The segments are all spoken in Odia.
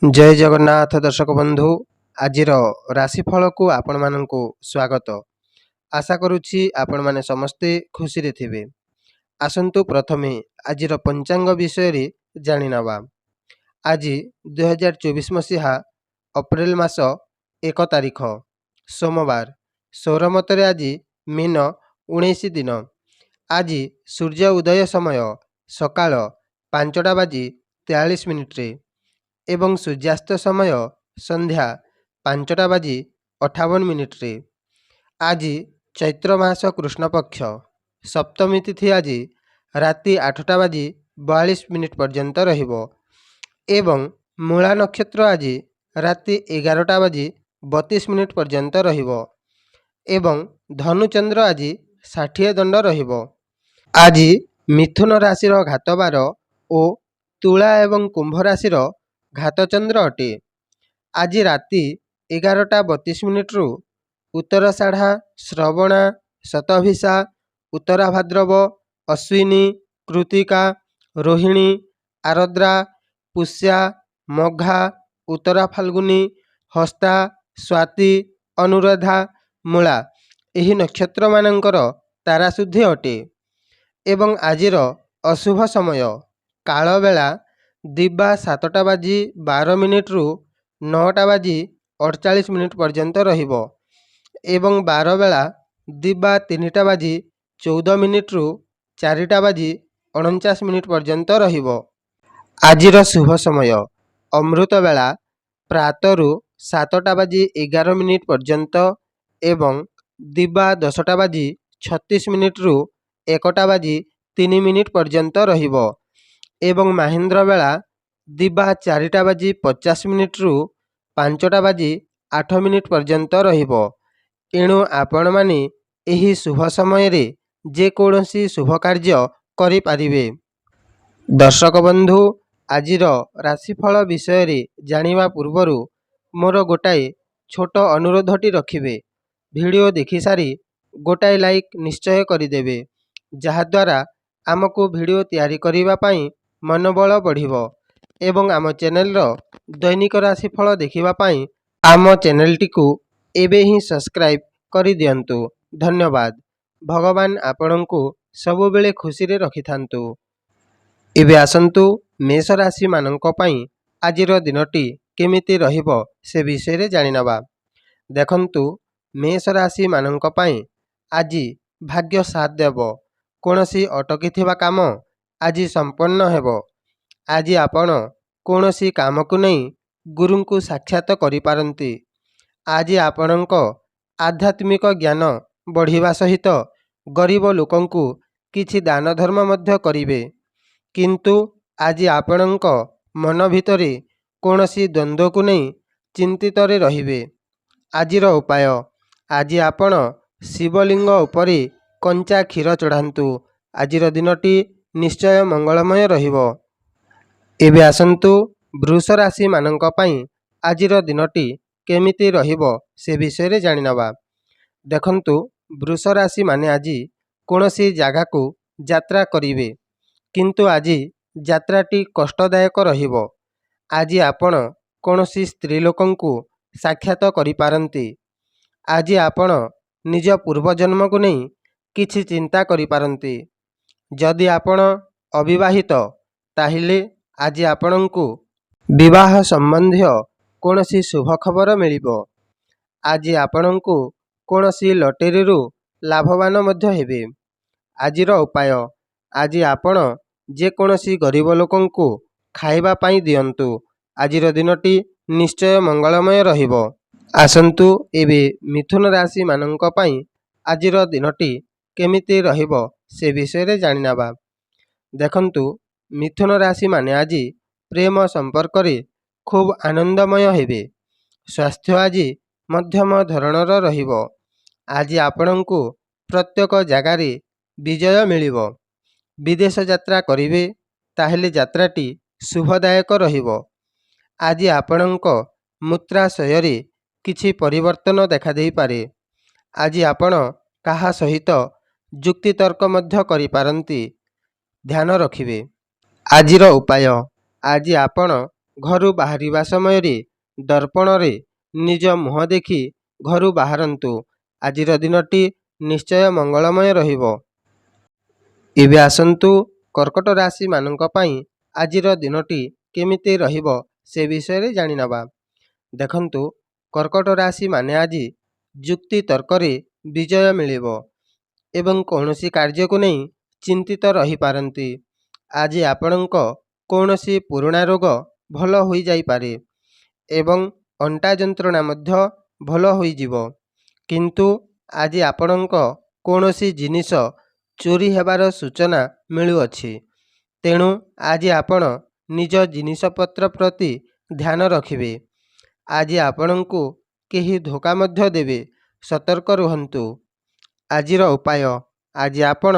जय जगन्नाथ दर्शक बंधु आजिर राशिफल को आपण मानकु स्वागत। आशा करुछि आपण माने समस्ते खुशी रे थिबे। आसंतु प्रथमे आजिर पंचांग विषय रे जानि नबा। आज 2024 मसीहा अप्रैल मास 1 तारिख सोमवार। सौरमतरे आज मीन 19 दिन। आज सूर्य उदय समय सकाळ 5:43 एवं सूर्यास्त समय संध्या 5:58 आज चैत्र मास कृष्ण पक्ष सप्तमी तिथि आज राति 8:42 पर्यंत रहिबो एवं मूला नक्षत्र आज राति 11:32 पर्यंत रहिबो एवं धनुचंद्र आज 60 दंड रहिबो। आज मिथुन राशिर घातबार और तुला एवं कुंभ राशिर घातचंद्र अटे। आज राति 11:32 रु उत्तराषाढ़ा श्रवणा शतभिषा उत्तरा भाद्रव अश्विनी कृतिका रोहिणी आरद्रा पुष्या मघा उत्तरा फाल्गुनी हस्ता स्वाति अनुराधा मूला एही नक्षत्र मानकर ताराशुद्धि अटे एवं आजिर अशुभ समय काल बेला दिबा 7:12 रु 9:48 पर्यंत रहिबो एवं 12 बेला दिबा 3:14 रु 4:49 पर्यंत रहिबो। आजिर शुभ समय अमृत बेला प्रातरु 7:11 पर्यंत एवं दिबा 10:36 रु 1:03 पर्यंत रहिबो एवं महेंद्र बेला दिबा 4:50 रु 5:08 पर्यंत रहिबो। एणु आपण माने एही शुभ समय रे जे कोनोसी शुभ कार्य करि पारिबे। दर्शक बंधु आजिर राशिफल विषय रे जानिबा पूर्वरु मोर गोटाए छोट अनुरोधटी रखिबे। वीडियो देखि सारी गोटाए लाइक निश्चय करिदेबे जहाद्वारा आमको वीडियो तैयारी करिबा पई मनोबल बढ़िबो एवं आम चैनल रो दैनिक राशिफल देखिबा पई आम चैनल टिकु एबे ही सब्सक्राइब करि दियंतु। धन्यवाद। भगवान आपणंकु सबु बेले खुशी रे रखिथांतु। एबे आसंतु मेष राशि मानक पई आजिर दिनटी केमिति रहिबो से विषय रे जानि नबा। देखंतु मेष राशि मानक पई आजि भाग्य साथ देबो। कोनोसी अटकी थिबा काम आज संपन्न हेबो। आज आपण कोनोसी काम को नहीं गुरु को साक्षात करि पारंती। आज आपणक आध्यात्मिक ज्ञान बढ़िबा सहित गरीब लोकंकु किछि दान धर्म मध्य करिवे। किंतु आज आपणक मन भितरे कोनोसी द्वंद्व को नहीं चिंतित रे रहिबे। आजिर उपाय आज आपण शिवलिंग उपरे कंचा क्षीर चढ़ांतु। आजिर दिनटी निश्चय मंगलमय रहिबो। एबे आसंतु वृष राशि मानक पई आजिर दिनटी केमिति रहिबो से विषय रे जानि नबा। देखंतु वृष राशि माने आजि कोनोसी जागा को यात्रा करिवे किंतु आजि यात्राटी कष्टदायक रहिबो। आज आपण कोनोसी स्त्री लोकंकु साक्षात करि पारंती। आज आपण निज पूर्व जन्म को नहीं किछि चिंता करि पारंती। जदि आपण अविवाहित ताहिले आज आपणंकु विवाह संबंधी कोनोसी शुभ खबर मिलिबो। आज आपणंकु कोनोसी लॉटरी रु लाभवान मध्य हेबे। आजिर उपाय आज आपण जे कोनोसी गरीब लोकंकु खाइबा पई दियंतु। आजिर दिनटी निश्चय मंगलमय रहिबो। आसंतु एबे मिथुन राशि मानक पई आजिर दिनटी केमिति रहिबो से विषय रे जानि नबा। देखंतु मिथुन राशि माने आजि प्रेम संपर्क रे खूब आनंदमय हेबे। स्वास्थ्य आज मध्यम धरणर रहिबो। आज आपणंकु प्रत्येक जगार विजय मिलिबो। विदेश यात्रा करिवे ताहेले यात्राटी शुभदायक रहिबो। आज आपणंक मूत्राशय रे किछि परिवर्तन देखा देई पारे। आज आपण काहा सहित जुक्ति तर्क मध्य करि पारंती। ध्यान रखिबे। आजिर उपाय आज आपण ଘରୁ ବାହାରିବା ସମୟରେ ଦର୍ପଣରେ ନିଜ ମୁହଁ ଦେଖି ଘରୁ ବାହାରନ୍ତୁ। ଆଜିର ଦିନଟି ନିଶ୍ଚୟ ମଙ୍ଗଳମୟ ରହିବ। ଏବେ ଆସନ୍ତୁ କର୍କଟ ରାଶିମାନଙ୍କ ପାଇଁ ଆଜିର ଦିନଟି କେମିତି ରହିବ ସେ ବିଷୟରେ ଜାଣିନେବା। ଦେଖନ୍ତୁ, କର୍କଟ ରାଶିମାନେ ଆଜି ଯୁକ୍ତି ତର୍କରେ ବିଜୟ ମିଳିବ ଏବଂ କୌଣସି କାର୍ଯ୍ୟକୁ ନେଇ ଚିନ୍ତିତ ରହିପାରନ୍ତି। ଆଜି ଆପଣଙ୍କ କୌଣସି ପୁରୁଣା ରୋଗ ଭଲ ହୋଇଯାଇପାରେ ଏବଂ ଅଣ୍ଟା ଯନ୍ତ୍ରଣା ମଧ୍ୟ ଭଲ ହୋଇଯିବ। କିନ୍ତୁ ଆଜି ଆପଣଙ୍କ କୌଣସି ଜିନିଷ ଚୋରି ହେବାର ସୂଚନା ମିଳୁଅଛି। ତେଣୁ ଆଜି ଆପଣ ନିଜ ଜିନିଷପତ୍ର ପ୍ରତି ଧ୍ୟାନ ରଖିବେ। ଆଜି ଆପଣଙ୍କୁ କେହି ଧୋକା ମଧ୍ୟ ଦେବେ, ସତର୍କ ରୁହନ୍ତୁ। ଆଜିର ଉପାୟ, ଆଜି ଆପଣ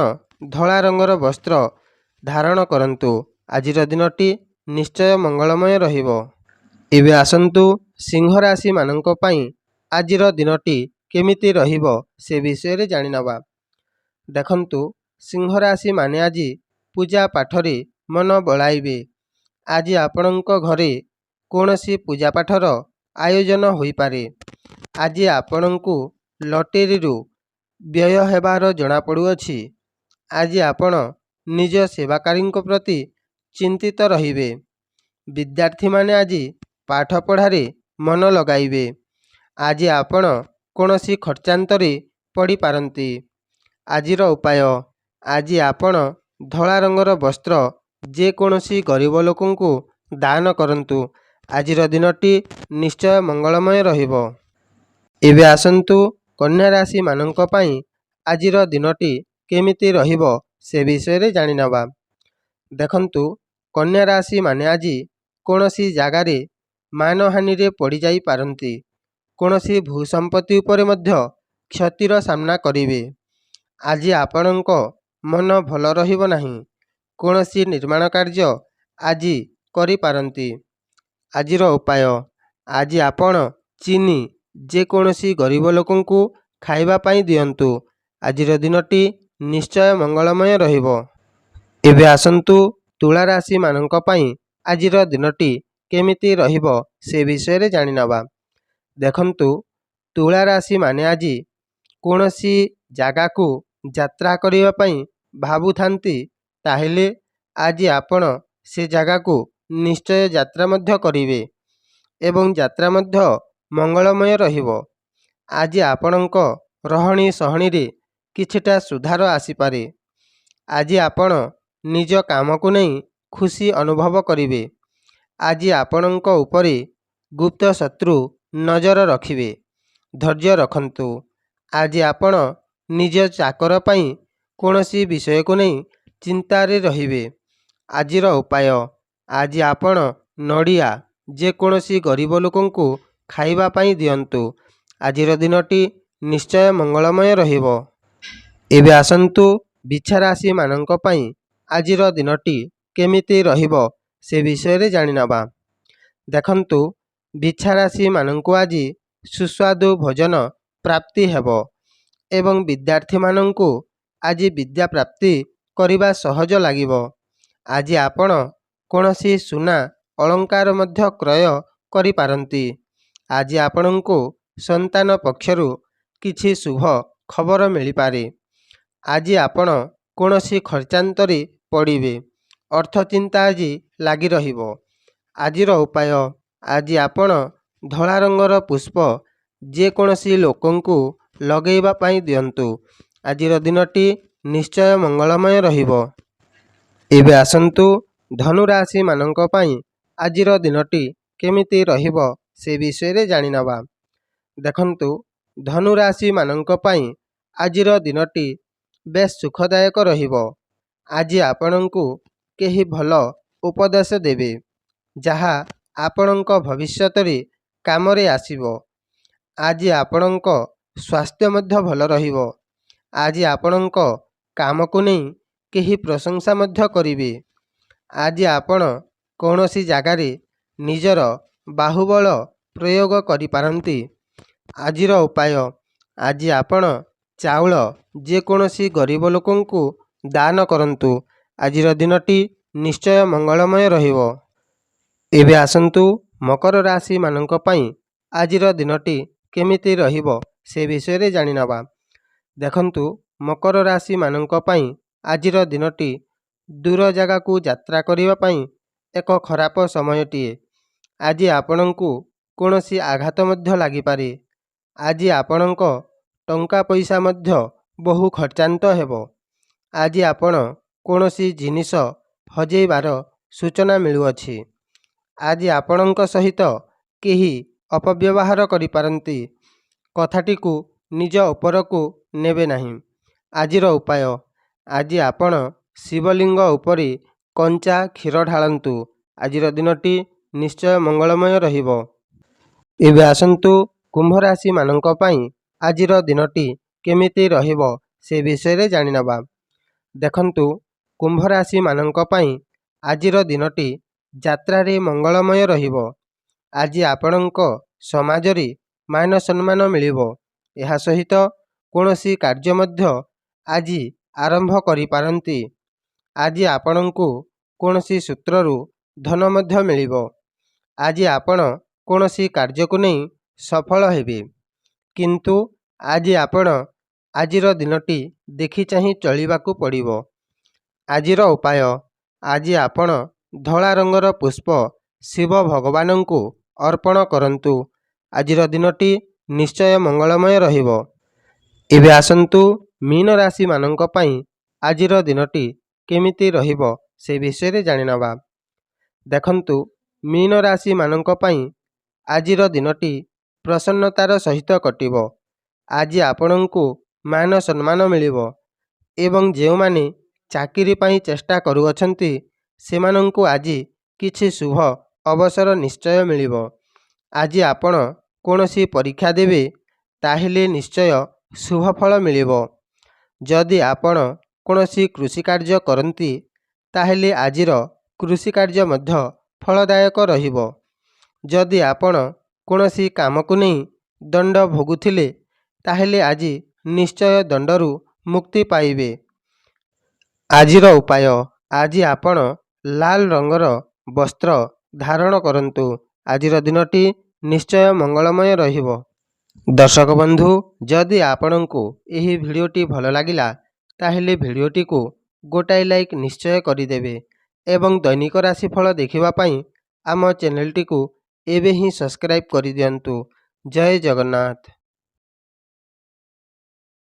ଧଳା ରଙ୍ଗର ବସ୍ତ୍ର ଧାରଣ କରନ୍ତୁ। ଆଜିର ଦିନଟି ନିଶ୍ଚୟ ମଙ୍ଗଳମୟ ରହିବ। ଏବେ ଆସନ୍ତୁ ସିଂହ ରାଶିମାନଙ୍କ ପାଇଁ ଆଜିର ଦିନଟି କେମିତି ରହିବ ସେ ବିଷୟରେ ଜାଣିନେବା। ଦେଖନ୍ତୁ, ସିଂହ ରାଶିମାନେ ଆଜି ପୂଜା ପାଠରେ ମନ ବଳାଇବେ। ଆଜି ଆପଣଙ୍କ ଘରେ କୌଣସି ପୂଜାପାଠର ଆୟୋଜନ ହୋଇପାରେ। ଆଜି ଆପଣଙ୍କୁ ଲଟେରୀରୁ ବ୍ୟୟ ହେବାର ଜଣାପଡ଼ୁଅଛି। ଆଜି ଆପଣ ନିଜ ସେବାକାରୀଙ୍କ ପ୍ରତି ଚିନ୍ତିତ ରହିବେ। ବିଦ୍ୟାର୍ଥୀମାନେ ଆଜି ପାଠପଢ଼ାରେ ମନ ଲଗାଇବେ। ଆଜି ଆପଣ କୌଣସି ଖର୍ଚ୍ଚାନ୍ତରେ ପଡ଼ିପାରନ୍ତି। ଆଜିର ଉପାୟ, ଆଜି ଆପଣ ଧଳା ରଙ୍ଗର ବସ୍ତ୍ର ଯେକୌଣସି ଗରିବ ଲୋକଙ୍କୁ ଦାନ କରନ୍ତୁ। ଆଜିର ଦିନଟି ନିଶ୍ଚୟ ମଙ୍ଗଳମୟ ରହିବ। ଏବେ ଆସନ୍ତୁ କନ୍ୟା ରାଶିମାନଙ୍କ ପାଇଁ ଆଜିର ଦିନଟି କେମିତି ରହିବ ସେ ବିଷୟରେ ଜାଣିନେବା। ଦେଖନ୍ତୁ, କନ୍ୟା ରାଶିମାନେ ଆଜି କୌଣସି ଜାଗାରେ ମାନହାନିରେ ପଡ଼ିଯାଇପାରନ୍ତି। କୌଣସି ଭୂସମ୍ପତ୍ତି ଉପରେ ମଧ୍ୟ କ୍ଷତିର ସାମ୍ନା କରିବେ। ଆଜି ଆପଣଙ୍କ ମନ ଭଲ ରହିବ ନାହିଁ। କୌଣସି ନିର୍ମାଣ କାର୍ଯ୍ୟ ଆଜି କରିପାରନ୍ତି। ଆଜିର ଉପାୟ, ଆଜି ଆପଣ ଚିନି ଯେକୌଣସି ଗରିବ ଲୋକଙ୍କୁ ଖାଇବା ପାଇଁ ଦିଅନ୍ତୁ। ଆଜିର ଦିନଟି ନିଶ୍ଚୟ ମଙ୍ଗଳମୟ ରହିବ। ଏବେ ଆସନ୍ତୁ ତୁଳା ରାଶିମାନଙ୍କ ପାଇଁ ଆଜିର ଦିନଟି କେମିତି ରହିବ ସେ ବିଷୟରେ ଜାଣିନେବା। ଦେଖନ୍ତୁ, ତୁଳା ରାଶିମାନେ ଆଜି କୌଣସି ଜାଗାକୁ ଯାତ୍ରା କରିବା ପାଇଁ ଭାବୁଥାନ୍ତି, ତାହେଲେ ଆଜି ଆପଣ ସେ ଜାଗାକୁ ନିଶ୍ଚୟ ଯାତ୍ରା ମଧ୍ୟ କରିବେ ଏବଂ ଯାତ୍ରା ମଧ୍ୟ ମଙ୍ଗଳମୟ ରହିବ। ଆଜି ଆପଣଙ୍କ ରହଣି ସହଣିରେ କିଛିଟା ସୁଧାର ଆସିପାରେ। ଆଜି ଆପଣ ନିଜ କାମକୁ ନେଇ ଖୁସି ଅନୁଭବ କରିବେ। ଆଜି ଆପଣଙ୍କ ଉପରେ ଗୁପ୍ତ ଶତ୍ରୁ ନଜର ରଖିବେ। ଧୈର୍ଯ୍ୟ ରଖନ୍ତୁ। ଆଜି ଆପଣ ନିଜ ଚାକର ପାଇଁ କୌଣସି ବିଷୟକୁ ନେଇ ଚିନ୍ତାରେ ରହିବେ। ଆଜିର ଉପାୟ, ଆଜି ଆପଣ ନଡ଼ିଆ ଯେକୌଣସି ଗରିବ ଲୋକଙ୍କୁ ଖାଇବା ପାଇଁ ଦିଅନ୍ତୁ। ଆଜିର ଦିନଟି ନିଶ୍ଚୟ ମଙ୍ଗଳମୟ ରହିବ। ଏବେ ଆସନ୍ତୁ ବିଛା ରାଶିମାନଙ୍କ ପାଇଁ ଆଜିର ଦିନଟି କେମିତି ରହିବ ସେ ବିଷୟରେ ଜାଣିନେବା। ଦେଖନ୍ତୁ, ବିଛା ରାଶିମାନଙ୍କୁ ଆଜି ସୁସ୍ୱାଦୁ ଭୋଜନ ପ୍ରାପ୍ତି ହେବ ଏବଂ ବିଦ୍ୟାର୍ଥୀମାନଙ୍କୁ ଆଜି ବିଦ୍ୟା ପ୍ରାପ୍ତି କରିବା ସହଜ ଲାଗିବ। ଆଜି ଆପଣ କୌଣସି ସୁନା ଅଳଙ୍କାର ମଧ୍ୟ କ୍ରୟ କରିପାରନ୍ତି। ଆଜି ଆପଣଙ୍କୁ ସନ୍ତାନ ପକ୍ଷରୁ କିଛି ଶୁଭ ଖବର ମିଳିପାରେ। ଆଜି ଆପଣ କୌଣସି ଖର୍ଚ୍ଚାନ୍ତରେ ପଡ଼ିବେ। ଅର୍ଥ ଚିନ୍ତା ଆଜି ଲାଗି ରହିବ। ଆଜିର ଉପାୟ, ଆଜି ଆପଣ ଧଳା ରଙ୍ଗର ପୁଷ୍ପ ଯେକୌଣସି ଲୋକଙ୍କୁ ଲଗେଇବା ପାଇଁ ଦିଅନ୍ତୁ। ଆଜିର ଦିନଟି ନିଶ୍ଚୟ ମଙ୍ଗଳମୟ ରହିବ। ଏବେ ଆସନ୍ତୁ ଧନୁ ରାଶିମାନଙ୍କ ପାଇଁ ଆଜିର ଦିନଟି କେମିତି ରହିବ ସେ ବିଷୟରେ ଜାଣିନେବା। ଦେଖନ୍ତୁ, ଧନୁ ରାଶିମାନଙ୍କ ପାଇଁ ଆଜିର ଦିନଟି ବେଶ୍ ସୁଖଦାୟକ ରହିବ। ଆଜି ଆପଣଙ୍କୁ କେହି ଭଲ ଉପଦେଶ ଦେବେ, ଯାହା ଆପଣଙ୍କ ଭବିଷ୍ୟତରେ କାମରେ ଆସିବ। ଆଜି ଆପଣଙ୍କ ସ୍ୱାସ୍ଥ୍ୟ ମଧ୍ୟ ଭଲ ରହିବ। ଆଜି ଆପଣଙ୍କ କାମକୁ ନେଇ କେହି ପ୍ରଶଂସା ମଧ୍ୟ କରିବେ। ଆଜି ଆପଣ କୌଣସି ଜାଗାରେ ନିଜର ବାହୁବଳ ପ୍ରୟୋଗ କରିପାରନ୍ତି। ଆଜିର ଉପାୟ, ଆଜି ଆପଣ ଚାଉଳ ଯେକୌଣସି ଗରିବ ଲୋକଙ୍କୁ ଦାନ କରନ୍ତୁ। ଆଜିର ଦିନଟି ନିଶ୍ଚୟ ମଙ୍ଗଳମୟ ରହିବ। ଏବେ ଆସନ୍ତୁ ମକର ରାଶି ମାନଙ୍କ ପାଇଁ ଆଜିର ଦିନଟି କେମିତି ରହିବ ସେ ବିଷୟରେ ଜାଣିନେବା। ଦେଖନ୍ତୁ, ମକର ରାଶି ମାନଙ୍କ ପାଇଁ ଆଜିର ଦିନଟି ଦୂର ଜାଗାକୁ ଯାତ୍ରା କରିବା ପାଇଁ ଏକ ଖରାପ ସମୟଟିଏ। ଆଜି ଆପଣଙ୍କୁ କୌଣସି ଆଘାତ ମଧ୍ୟ ଲାଗିପାରେ। ଆଜି ଆପଣଙ୍କ ଟଙ୍କା ପଇସା ମଧ୍ୟ ବହୁ ଖର୍ଚ୍ଚାନ୍ତ ହେବ। ଆଜି ଆପଣ କୌଣସି ଜିନିଷ ହଜେଇବାର ସୂଚନା ମିଳୁଅଛି। ଆଜି ଆପଣଙ୍କ ସହିତ କେହି ଅପବ୍ୟବହାର କରିପାରନ୍ତି। କଥାଟିକୁ ନିଜ ଉପରକୁ ନେବେ ନାହିଁ। ଆଜିର ଉପାୟ, ଆଜି ଆପଣ ଶିବଲିଙ୍ଗ ଉପରେ କଞ୍ଚା କ୍ଷୀର ଢାଳନ୍ତୁ। ଆଜିର ଦିନଟି ନିଶ୍ଚୟ ମଙ୍ଗଳମୟ ରହିବ। ଏବେ ଆସନ୍ତୁ କୁମ୍ଭ ରାଶି ମାନଙ୍କ ପାଇଁ ଆଜିର ଦିନଟି କେମିତି ରହିବ ସେ ବିଷୟରେ ଜାଣିନେବା। ଦେଖନ୍ତୁ, କୁମ୍ଭ ରାଶି ମାନଙ୍କ ପାଇଁ ଆଜିର ଦିନଟି ଯାତ୍ରାରେ ମଙ୍ଗଳମୟ ରହିବ। ଆଜି ଆପଣଙ୍କ ସମାଜରେ ମାନ ସମ୍ମାନ ମିଳିବ। ଏହା ସହିତ କୌଣସି କାର୍ଯ୍ୟ ମଧ୍ୟ ଆଜି ଆରମ୍ଭ କରିପାରନ୍ତି। ଆଜି ଆପଣଙ୍କୁ କୌଣସି ସୂତ୍ରରୁ ଧନ ମଧ୍ୟ ମିଳିବ। ଆଜି ଆପଣ କୌଣସି କାର୍ଯ୍ୟକୁ ନେଇ ସଫଳ ହେବେ। କିନ୍ତୁ ଆଜି ଆପଣ ଆଜିର ଦିନଟି ଦେଖି ଚାହିଁ ଚଳିବାକୁ ପଡ଼ିବ। ଆଜିର ଉପାୟ, ଆଜି ଆପଣ ଧଳା ରଙ୍ଗର ପୁଷ୍ପ ଶିବ ଭଗବାନଙ୍କୁ ଅର୍ପଣ କରନ୍ତୁ। ଆଜିର ଦିନଟି ନିଶ୍ଚୟ ମଙ୍ଗଳମୟ ରହିବ। ଏବେ ଆସନ୍ତୁ ମୀନ ରାଶି ମାନଙ୍କ ପାଇଁ ଆଜିର ଦିନଟି କେମିତି ରହିବ ସେ ବିଷୟରେ ଜାଣିନେବା। ଦେଖନ୍ତୁ, ମୀନ ରାଶି ମାନଙ୍କ ପାଇଁ ଆଜିର ଦିନଟି ପ୍ରସନ୍ନତାର ସହିତ କଟିବ। ଆଜି ଆପଣଙ୍କୁ ମାନ ସମ୍ମାନ ମିଳିବ ଏବଂ ଯେଉଁମାନେ ଚାକିରି ପାଇଁ ଚେଷ୍ଟା କରୁଅଛନ୍ତି ସେମାନଙ୍କୁ ଆଜି କିଛି ଶୁଭ ଅବସର ନିଶ୍ଚୟ ମିଳିବ। ଆଜି ଆପଣ କୌଣସି ପରୀକ୍ଷା ଦେବେ, ତାହେଲେ ନିଶ୍ଚୟ ଶୁଭ ଫଳ ମିଳିବ। ଯଦି ଆପଣ କୌଣସି କୃଷି କାର୍ଯ୍ୟ କରନ୍ତି, ତାହେଲେ ଆଜିର କୃଷି କାର୍ଯ୍ୟ ମଧ୍ୟ ଫଳଦାୟକ ରହିବ। ଯଦି ଆପଣ କୌଣସି କାମକୁ ନେଇ ଦଣ୍ଡ ଭୋଗୁଥିଲେ, ତାହେଲେ ଆଜି ନିଶ୍ଚୟ ଦଣ୍ଡରୁ ମୁକ୍ତି ପାଇବେ। ଆଜିର ଉପାୟ, ଆଜି ଆପଣ ଲାଲ ରଙ୍ଗର ବସ୍ତ୍ର ଧାରଣ କରନ୍ତୁ। ଆଜିର ଦିନଟି ନିଶ୍ଚୟ ମଙ୍ଗଳମୟ ରହିବ। ଦର୍ଶକ ବନ୍ଧୁ, ଯଦି ଆପଣଙ୍କୁ ଏହି ଭିଡ଼ିଓଟି ଭଲ ଲାଗିଲା, ତାହେଲେ ଭିଡ଼ିଓଟିକୁ ଗୋଟାଏ ଲାଇକ୍ ନିଶ୍ଚୟ କରିଦେବେ ଏବଂ ଦୈନିକ ରାଶିଫଳ ଦେଖିବା ପାଇଁ ଆମ ଚ୍ୟାନେଲଟିକୁ ଏବେ ହିଁ ସବସ୍କ୍ରାଇବ୍ କରିଦିଅନ୍ତୁ। ଜୟ ଜଗନ୍ନାଥ।